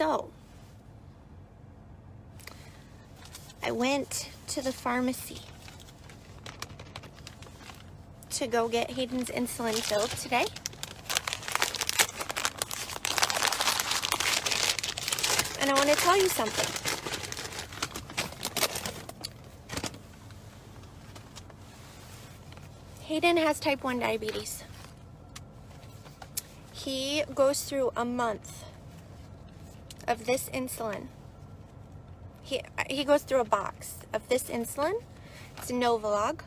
So, I went to the pharmacy to go get Hayden's insulin filled today. And I want to tell you something. Hayden has type 1 diabetes. He goes through a month of this insulin. He goes through a box of this insulin. It's a Novolog.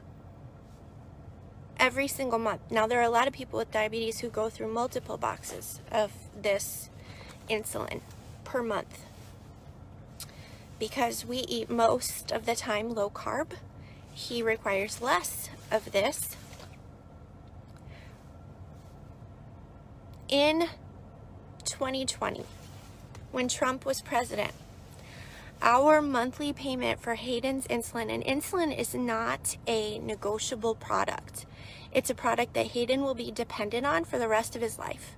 Every single month. Now, there are a lot of people with diabetes who go through multiple boxes of this insulin per month. Because we eat most of the time low carb, he requires less of this. In 2020, when Trump was president, our monthly payment for Hayden's insulin, and insulin is not a negotiable product. It's a product that Hayden will be dependent on for the rest of his life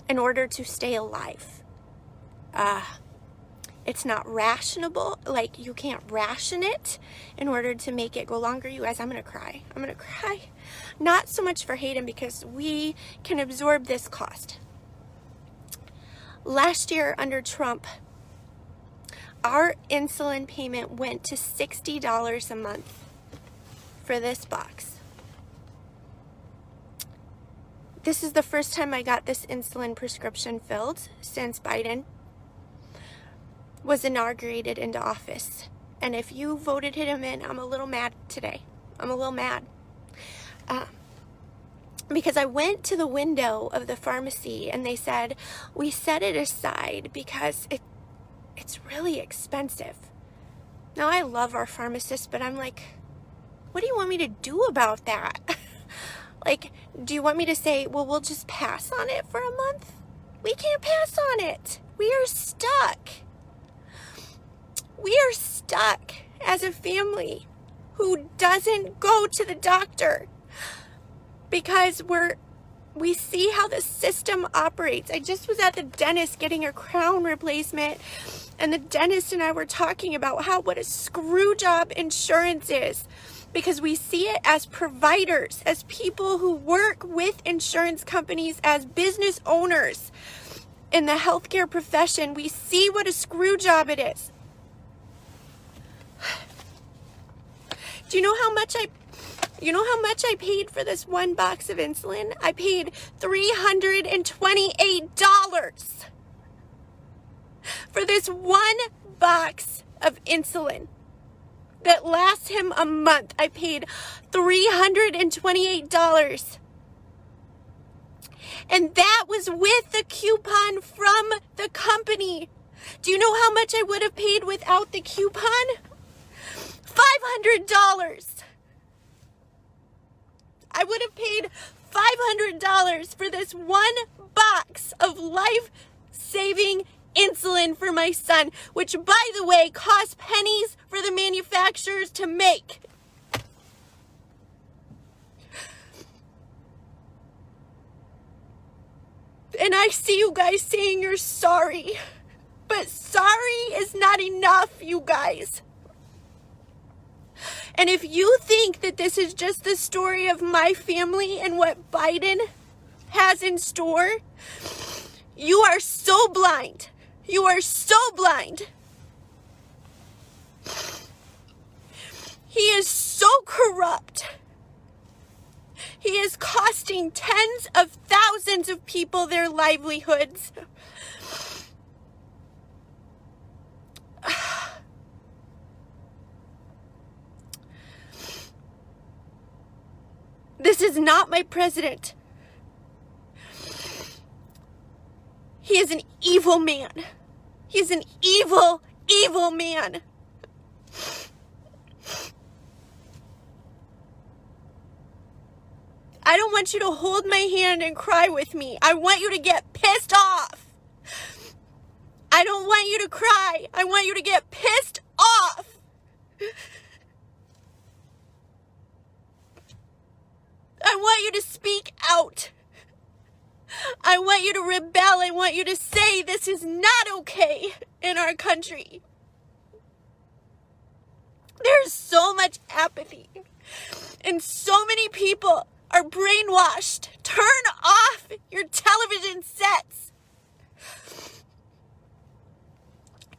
in order to stay alive. It's not rationable. Like, you can't ration it in order to make it go longer. You guys, I'm going to cry. I'm going to cry. Not so much for Hayden because we can absorb this cost. Last year under Trump, our insulin payment went to $60 a month for this box. This is the first time I got this insulin prescription filled since Biden was inaugurated into office. And if you voted him in, I'm a little mad today. I'm a little mad. Because I went to the window of the pharmacy and they said, we set it aside because it's really expensive. Now, I love our pharmacist, but I'm like, what do you want me to do about that? Like, do you want me to say, well, we'll just pass on it for a month? We can't pass on it. We are stuck. We are stuck as a family who doesn't go to the doctor because we see how the system operates. I just was at the dentist getting a crown replacement, and the dentist and I were talking about what a screw job insurance is, because we see it as providers, as people who work with insurance companies, as business owners in the healthcare profession. We see what a screw job it is. Do you know how much I paid for this one box of insulin? I paid $328 for this one box of insulin that lasts him a month. I paid $328. And that was with the coupon from the company. Do you know how much I would have paid without the coupon? $500. I would have paid $500 for this one box of life-saving insulin for my son, which, by the way, costs pennies for the manufacturers to make. And I see you guys saying you're sorry, but sorry is not enough, you guys. And if you think that this is just the story of my family and what Biden has in store, you are so blind. You are so blind. He is so corrupt. He is costing tens of thousands of people their livelihoods. This is not my president. He is an evil man. He is an evil, evil man. I don't want you to hold my hand and cry with me. I want you to get pissed off. I don't want you to cry. I want you to get pissed off. I want you to speak out. I want you to rebel. I want you to say this is not okay in our country. There's so much apathy, and so many people are brainwashed. Turn off your television sets.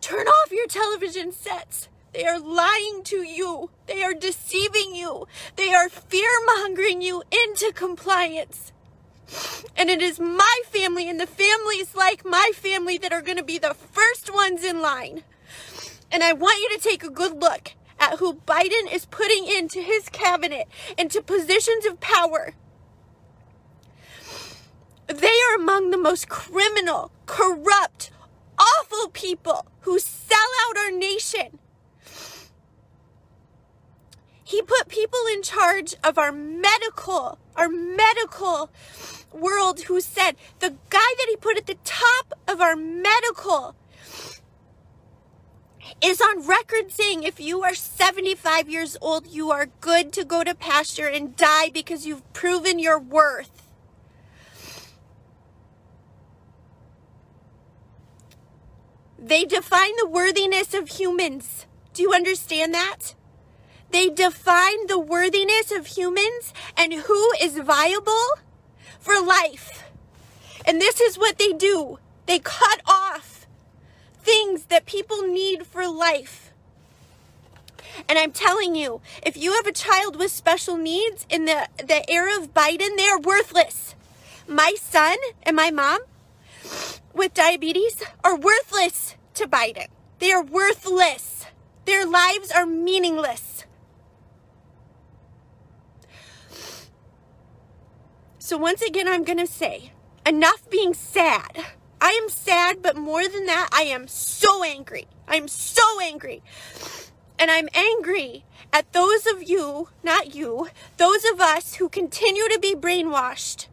Turn off your television sets. They are lying to you. They are deceiving you. They are fear-mongering you into compliance. And it is my family and the families like my family that are going to be the first ones in line. And I want you to take a good look at who Biden is putting into his cabinet, into positions of power. They are among the most criminal, corrupt, awful people who sell out our nation. He put people in charge of our medical world who said, the guy that he put at the top of our medical is on record saying if you are 75 years old, you are good to go to pasture and die because you've proven your worth. They define the worthiness of humans. Do you understand that? They define the worthiness of humans and who is viable for life. And this is what they do. They cut off things that people need for life. And I'm telling you, if you have a child with special needs in the era of Biden, they are worthless. My son and my mom with diabetes are worthless to Biden. They are worthless. Their lives are meaningless. So once again, I'm going to say, enough being sad. I am sad, but more than that, I am so angry. I'm so angry. And I'm angry at those of you, not you, those of us who continue to be brainwashed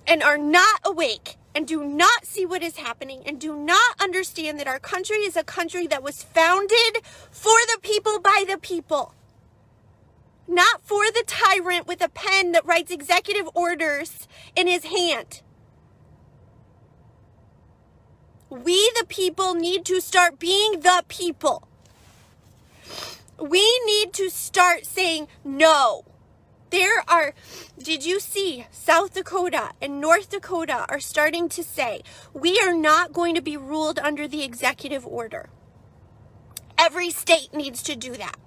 and are not awake and do not see what is happening and do not understand that our country is a country that was founded for the people by the people. Not for the tyrant with a pen that writes executive orders in his hand. We, the people, need to start being the people. We need to start saying no. Did you see South Dakota and North Dakota are starting to say, we are not going to be ruled under the executive order. Every state needs to do that.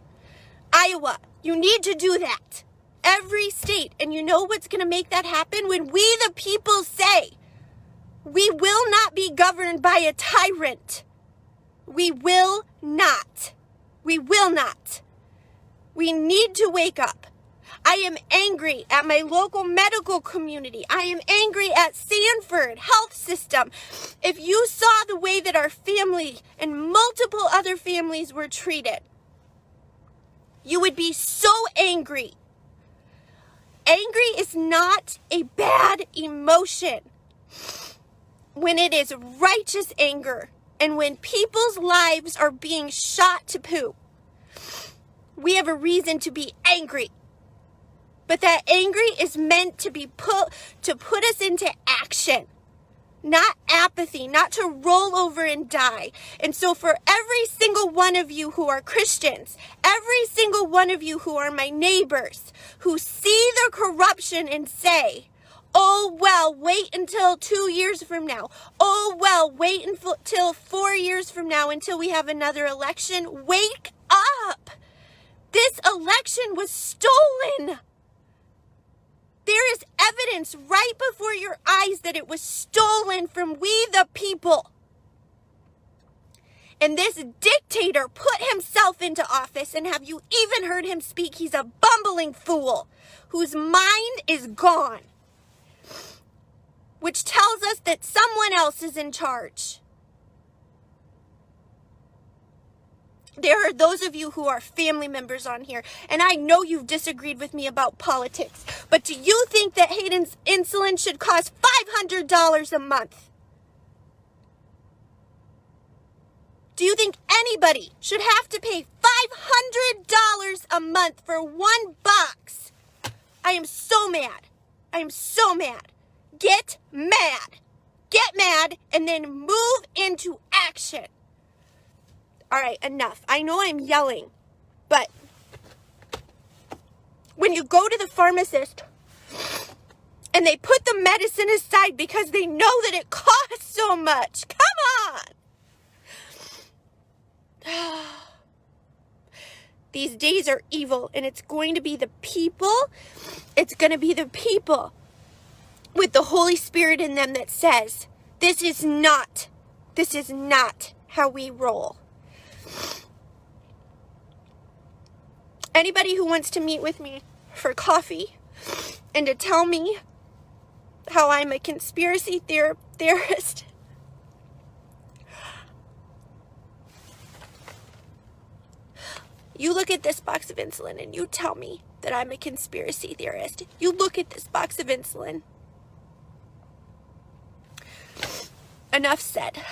Iowa, you need to do that. Every state. And you know what's going to make that happen? When we, the people, say, we will not be governed by a tyrant. We will not. We will not. We need to wake up. I am angry at my local medical community. I am angry at Sanford Health System. If you saw the way that our family and multiple other families were treated, you would be so angry. Angry is not a bad emotion when it is righteous anger and when people's lives are being shot to poo. We have a reason to be angry. But that angry is meant to be put us into action, not apathy, not to roll over and die. And so for every single one of you who are Christians, every single one of you who are my neighbors, who see the corruption and say, oh, well, wait until 2 years from now. Oh, well, wait until 4 years from now until we have another election. Wake up. This election was stolen. There is evidence right before your eyes that it was stolen from we the people. And this dictator put himself into office, and have you even heard him speak? He's a bumbling fool whose mind is gone, which tells us that someone else is in charge. There are those of you who are family members on here, and I know you've disagreed with me about politics, but do you think that Hayden's insulin should cost $500 a month? Do you think anybody should have to pay $500 a month for one box? I am so mad. I'm so mad. Get mad. Get mad and then move into action. All right, enough. I know I'm yelling, but when you go to the pharmacist and they put the medicine aside because they know that it costs so much. Come on. These days are evil, and it's going to be the people with the Holy Spirit in them that says, this is not how we roll. Anybody who wants to meet with me for coffee and to tell me how I'm a conspiracy theorist, you look at this box of insulin and you tell me that I'm a conspiracy theorist. You look at this box of insulin. Enough said.